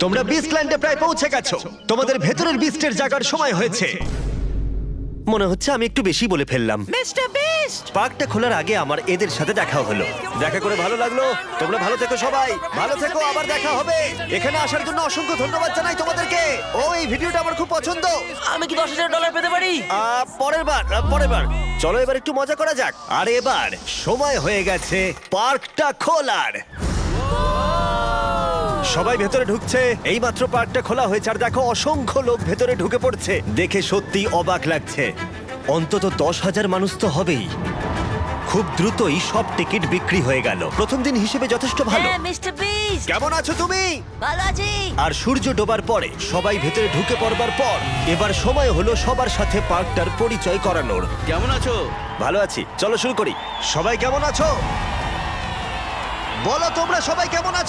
তোমরা বিস্টল্যান্ডে প্রায় পৌঁছে গেছো। তোমাদের ভেতরের বিস্টের জায়গার সময় হয়েছে। মনে হচ্ছে আমি একটু বেশি বলে ফেললাম। Mister beast! পার্কটা খোলার আগে আমার এদের সাথে দেখা হলো। দেখা করে ভালো লাগলো। তোমরা ভালো থেকো সবাই, ভালো থেকো, আবার দেখা হবে। এখানে আসার জন্য অসংখ্য ধন্যবাদ জানাই তোমাদেরকে। ও এই ভিডিওটা আমার খুব পছন্দ। আমি কি $10,000 পেতে পারি? পরের বার চলো এবার একটু মজা করা যাক। আর এবার সময় হয়ে গেছে পার্কটা খোলার। সবাই ভেতরে ঢুকছে। এইমাত্র পার্কটা খোলা হয়েছে আর দেখো অসংখ্য লোক ভেতরে ঢুকে পড়ছে। দেখে সত্যি অবাক লাগছে। অন্তত 10,000 মানুষ তো হবেই। খুব দ্রুতই সব টিকিট বিক্রি হয়ে গেল। প্রথম দিন হিসেবে যথেষ্ট ভালো। হ্যাঁ, মিস্টার বিস্ট! কেমন আছো তুমি? ভালো আছি। আর সূর্য ডোবার পরে সবাই ভেতরে ঢুকে পড়বার পর এবার সময় হলো সবার সাথে পার্কটার পরিচয় করানোর। কেমন আছো? ভালো আছি, চলো শুরু করি। সবাই কেমন আছো? বলো তোমরা সবাই কেমন আছো?